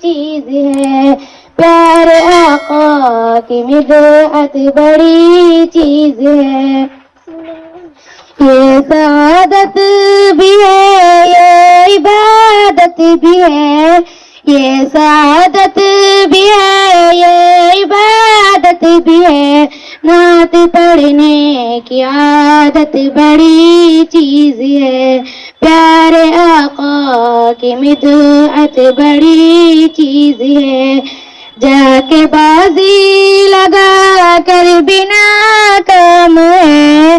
چیز ہے، پیارے آقا کی مدحت بڑی چیز ہے۔ یہ سعادت بھی ہے، یہ عبادت بھی ہے، یہ سعادت بھی ہے، یہ عبادت بھی ہے، نعت پڑھنے کی عادت بڑی چیز ہے، پیارے آقا کی مدحت بڑی چیز ہے۔ جا کے بازی لگا کر بنا کام ہے،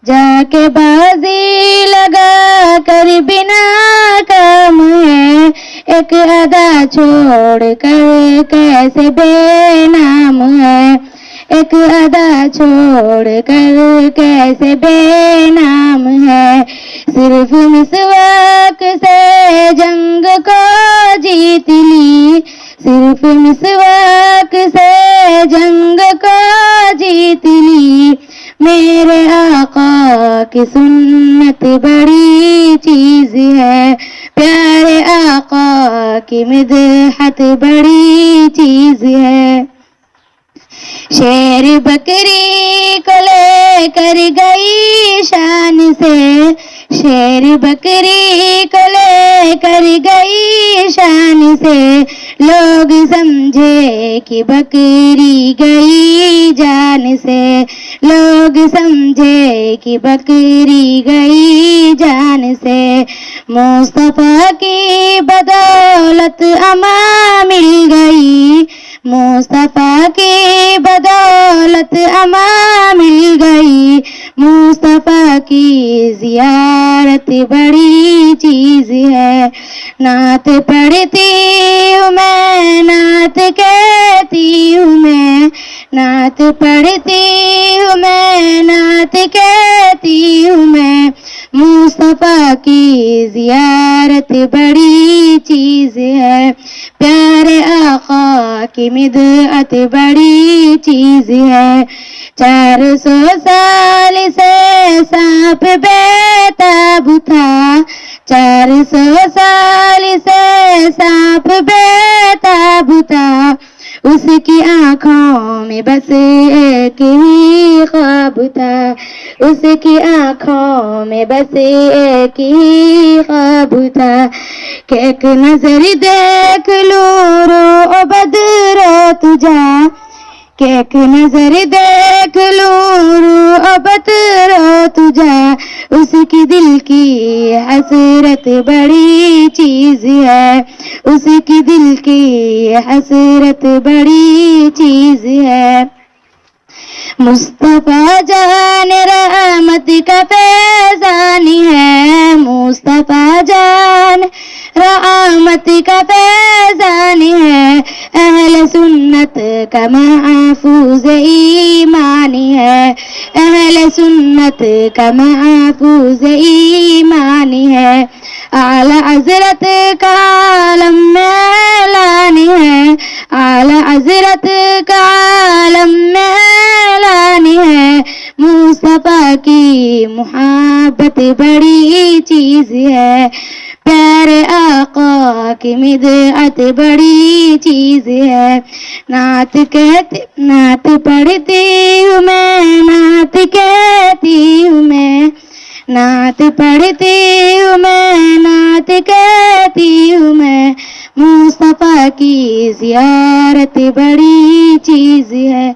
جا کے بازی لگا کر بنا کام ہے، ایک ادا چھوڑ کر کیسے بے نام ہے، ایک ادا چھوڑ کر کیسے بے نام ہے، صرف مسواک سے جنگ کو جیت لی، صرف مسواک سے جنگ کو جیت لی، میرے آقا کی سنت بڑی چیز ہے، پیارے آقا کی مدحت بڑی چیز ہے۔ شیر بکری کو لے کر گئی شان سے، شیر بکری کو لے کر گئی شان سے، لوگ سمجھے کہ بکری گئی جان سے، لوگ سمجھے کہ بکری گئی جان سے، مصطفیٰ کی بدولت امان مل گئی، مصطفیٰ کی بدولت امان مل گئی، مصطفیٰ کی زیارت بڑی چیز ہے، نعت پڑھتی ہوں میں، نعت کہتی ہوں میں، نعت پڑھتی ہوں میں، نعت کہتی ہوں میں، مصطفیٰ کی زیارت بڑی چیز ہے، پیارے آقا کی مدحت بڑی چیز ہے۔ 400 سال سے سانپ بیتاب تھا، 400 سال سے سانپ بیتاب تھا، اس کی آنکھوں میں بس ایک ہی خواب تھا، اس کی آنکھوں میں بس ایک ہی خواب تھا، کہ ایک نظر دیکھ لوں رو بدرو تجھا، کہ ایک نظر دیکھ لوں رو بدرو تجھا، اس کی دل کی حسرت بڑی چیز ہے، اس کی دل کی حسرت بڑی چیز ہے۔ مصطفیٰ جان رحمت کا فیضان ہے، مصطفیٰ جان رحمت کا فیضان ہے، اہل سنت کا محفوظ ایمان ہے، اہل سنت کا محفوظ ایمان ہے، اعلی حضرت کا عالم میں اعلان ہے، اعلی حضرت کا عالم میں اعلان ہے، مصطفیٰ کی محبت بڑی چیز ہے، پیارے آقا کی مدحت بڑی چیز ہے، نعت پڑھتی ہوں میں، نعت کہتی ہوں میں، نعت پڑھتی ہوں میں، نعت کہتی ہوں میں، مصطفیٰ کی زیارت بڑی چیز ہے۔